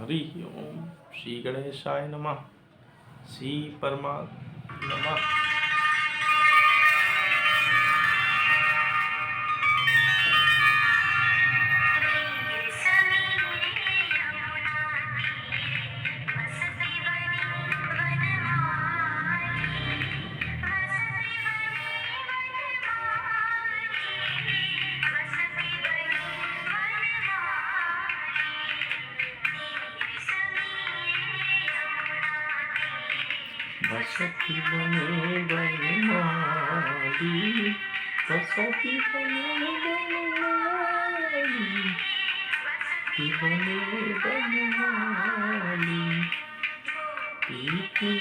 हरि ओम श्री गणेशाय नमः श्री परमात्मा नमः। बसती बने बनमाली, बसती बने बनमाली, बसती बने बनमाली, पीती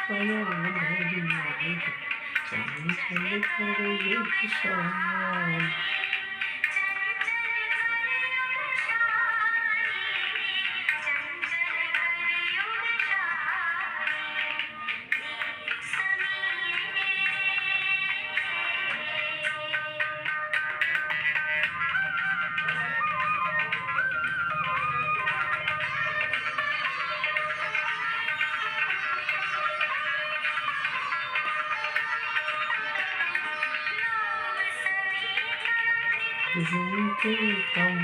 पयारी चंचल कर यशाली। झुमके कम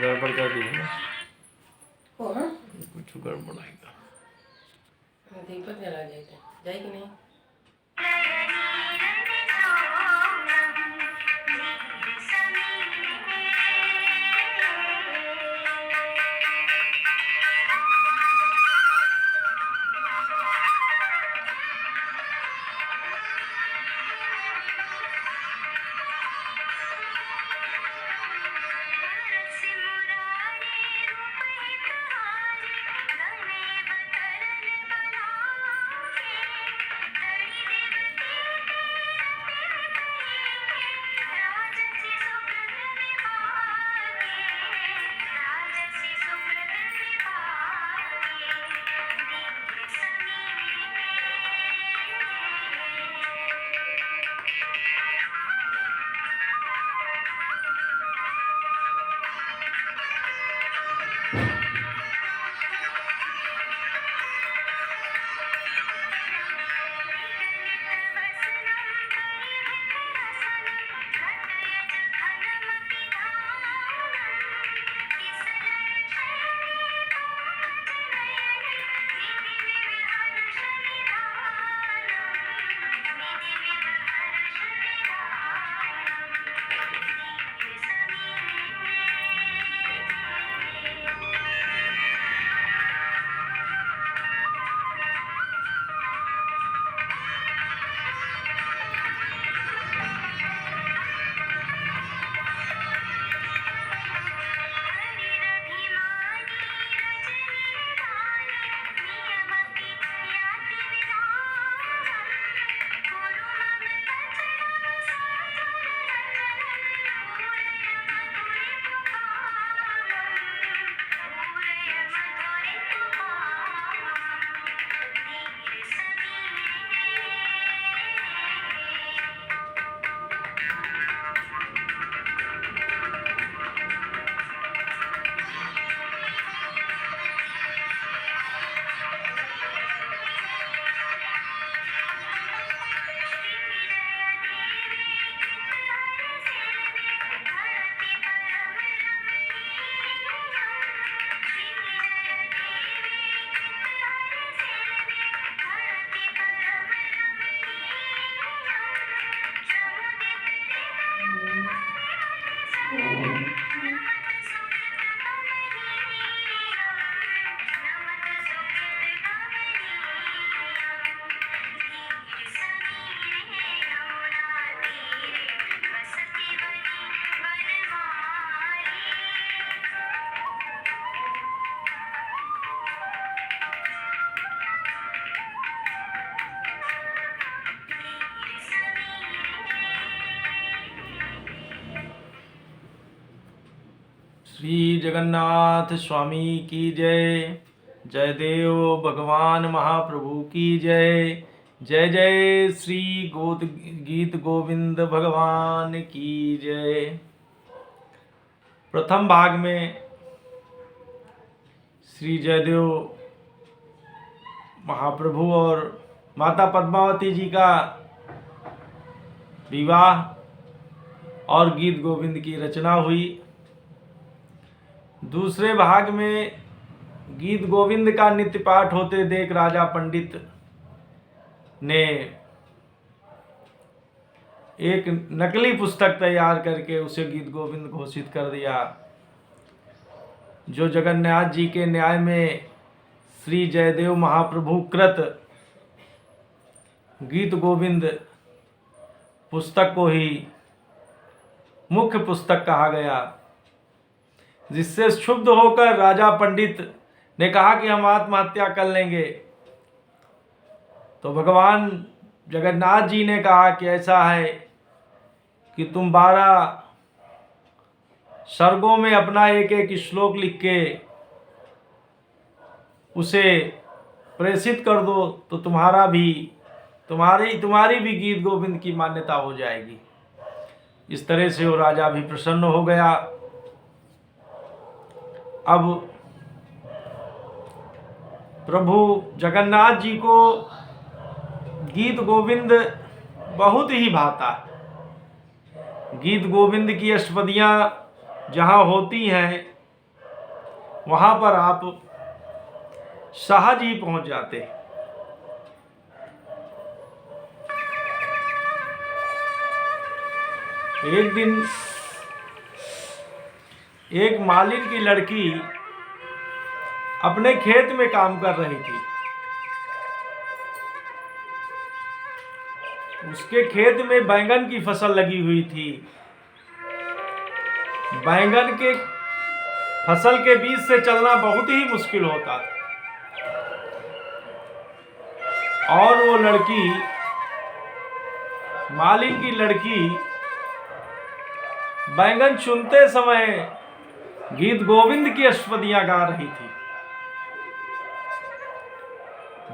गड़बड़ कर दी है ना। कौन? कुछ गड़बड़ आएगा। दीपक जला जाए जाए कि नहीं? श्री जगन्नाथ स्वामी की जय। जय देव भगवान महाप्रभु की जय। जय जय श्री गीत गोविंद भगवान की जय। प्रथम भाग में श्री जयदेव महाप्रभु और माता पद्मावती जी का विवाह और गीत गोविंद की रचना हुई। दूसरे भाग में गीत गोविंद का नित्य पाठ होते देख राजा पंडित ने एक नकली पुस्तक तैयार करके उसे गीत गोविंद घोषित कर दिया, जो जगन्नाथ जी के न्याय में श्री जयदेव महाप्रभु कृत गीत गोविंद पुस्तक को ही मुख्य पुस्तक कहा गया, जिससे क्षुब्ध होकर राजा पंडित ने कहा कि हम आत्महत्या कर लेंगे। तो भगवान जगन्नाथ जी ने कहा कि ऐसा है कि तुम 12 सर्गों में अपना एक एक श्लोक लिख के उसे प्रेषित कर दो, तो तुम्हारी भी गीत गोविंद की मान्यता हो जाएगी। इस तरह से वो राजा भी प्रसन्न हो गया। अब प्रभु जगन्नाथ जी को गीत गोविंद बहुत ही भाता। गीत गोविंद की अष्टपदियाँ जहाँ होती हैं वहाँ पर आप सहज ही पहुँच जाते। एक दिन एक मालिन की लड़की अपने खेत में काम कर रही थी। उसके खेत में बैंगन की फसल लगी हुई थी। बैंगन के फसल के बीच से चलना बहुत ही मुश्किल होता था, और वो लड़की, मालिन की लड़की, बैंगन चुनते समय गीत गोविंद की अष्टपदियां गा रही थी।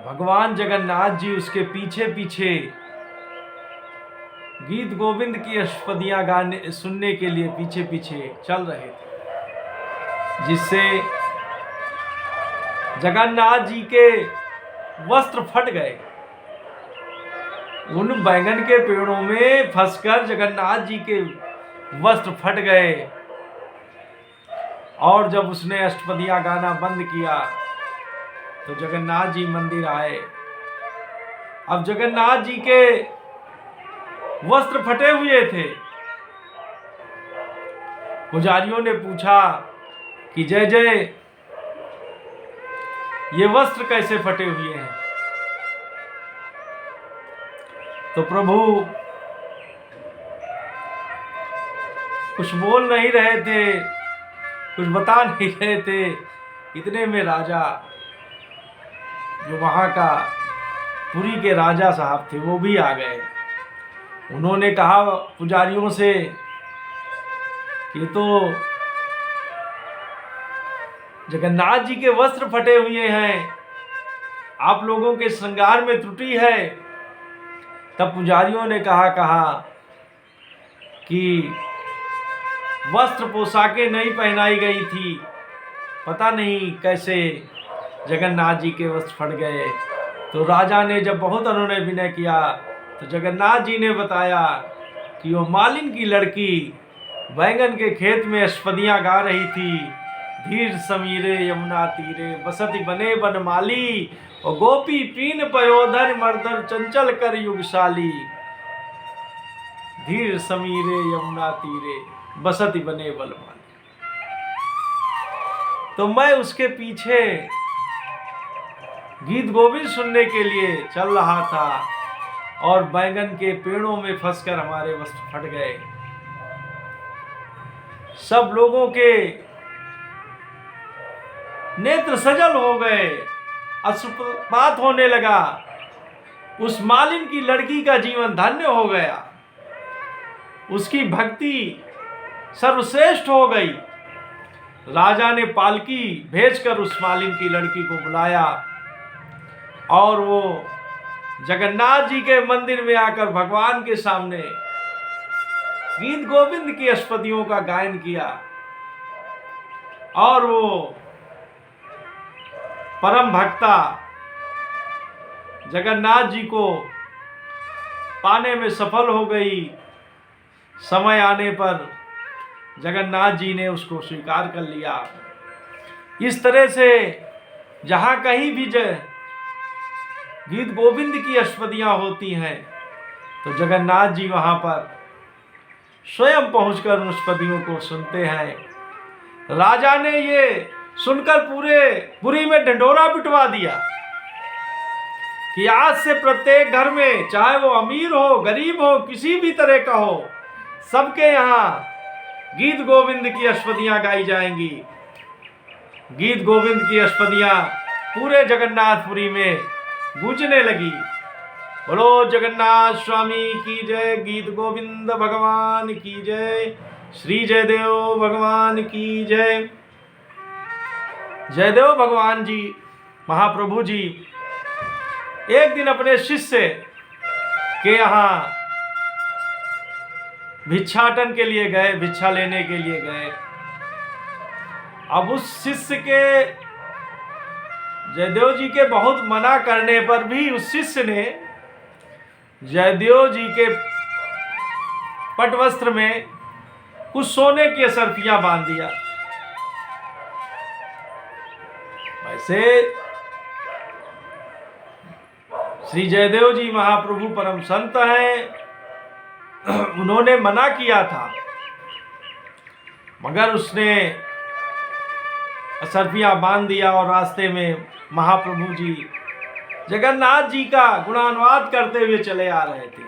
भगवान जगन्नाथ जी उसके पीछे पीछे गीत गोविंद की अष्टपदियां गाने सुनने के लिए पीछे पीछे चल रहे थे, जिससे जगन्नाथ जी के वस्त्र फट गए। उन बैंगन के पेड़ों में फंसकर जगन्नाथ जी के वस्त्र फट गए। और जब उसने अष्टपदियां गाना बंद किया तो जगन्नाथ जी मंदिर आए। अब जगन्नाथ जी के वस्त्र फटे हुए थे। पुजारियों ने पूछा कि जय जय, ये वस्त्र कैसे फटे हुए हैं? तो प्रभु कुछ बोल नहीं रहे थे, कुछ बता नहीं रहे थे। इतने में राजा, जो वहाँ का पुरी के राजा साहब थे, वो भी आ गए। उन्होंने कहा पुजारियों से कि तो जगन्नाथ जी के वस्त्र फटे हुए हैं, आप लोगों के श्रृंगार में त्रुटि है। तब पुजारियों ने कहा कि वस्त्र पोशाकें नहीं पहनाई गई थी, पता नहीं कैसे जगन्नाथ जी के वस्त्र फट गए। तो राजा ने जब बहुत अनुनय विनय किया तो जगन्नाथ जी ने बताया कि वो मालिन की लड़की बैंगन के खेत में अष्टपदियां गा रही थी। धीर समीरे यमुना तीरे बसति बने बनमाली, और गोपी पीन पयोधर मर्दर चंचल कर युगशाली। धीर समीरे यमुना तीरे बसति बने बलमाली। तो मैं उसके पीछे गीत गोविंद सुनने के लिए चल रहा था, और बैंगन के पेड़ों में फंसकर हमारे वस्त्र फट गए। सब लोगों के नेत्र सजल हो गए, अश्रुपात होने लगा। उस मालिन की लड़की का जीवन धन्य हो गया, उसकी भक्ति सर्वश्रेष्ठ हो गई। राजा ने पालकी भेजकर उस मालिन की लड़की को बुलाया और वो जगन्नाथ जी के मंदिर में आकर भगवान के सामने गीत गोविंद की अष्टपदियों का गायन किया और वो परम भक्ता जगन्नाथ जी को पाने में सफल हो गई। समय आने पर जगन्नाथ जी ने उसको स्वीकार कर लिया। इस तरह से जहाँ कहीं भी गीत गोविंद की अष्टपदियाँ होती हैं तो जगन्नाथ जी वहाँ पर स्वयं पहुंचकर उन अष्टपदियों को सुनते हैं। राजा ने ये सुनकर पूरे पुरी में ढंढोरा पिटवा दिया कि आज से प्रत्येक घर में, चाहे वो अमीर हो गरीब हो किसी भी तरह का हो, सबके यहाँ गीत गोविंद की अष्टपदियाँ गाई जाएंगी। गीत गोविंद की अष्टपदियाँ पूरे जगन्नाथपुरी में गूंजने लगी। बोलो जगन्नाथ स्वामी की जय, गीत गोविंद भगवान की जय, श्री जयदेव भगवान की जय। जयदेव भगवान जी महाप्रभु जी एक दिन अपने शिष्य के यहाँ भिक्षाटन के लिए गए, भिक्षा लेने के लिए गए। अब उस शिष्य के जयदेव जी के बहुत मना करने पर भी उस शिष्य ने जयदेव जी के पटवस्त्र में कुछ सोने की असरफियां बांध दिया। वैसे श्री जयदेव जी महाप्रभु परम संत हैं, उन्होंने मना किया था, मगर उसने असरफियां बांध दिया और रास्ते में महाप्रभु जी जगन्नाथ जी का गुणानुवाद करते हुए चले आ रहे थे।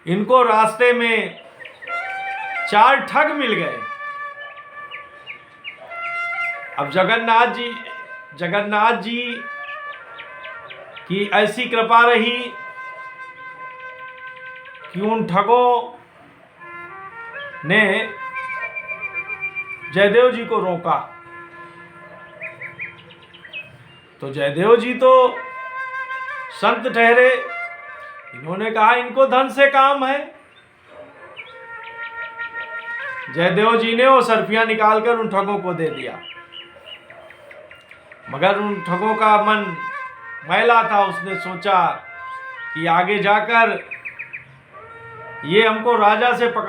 इनको रास्ते में 4 ठग मिल गए। अब जगन्नाथ जी की ऐसी कृपा रही कि उन ठगों ने जयदेव जी को रोका। तो जयदेव जी तो संत ठहरे, इन्होंने कहा इनको धन से काम है। जयदेव जी ने वो सरफियां निकालकर उन ठगों को दे दिया, मगर उन ठगों का मन मैला था। उसने सोचा कि आगे जाकर ये हमको राजा से पकड़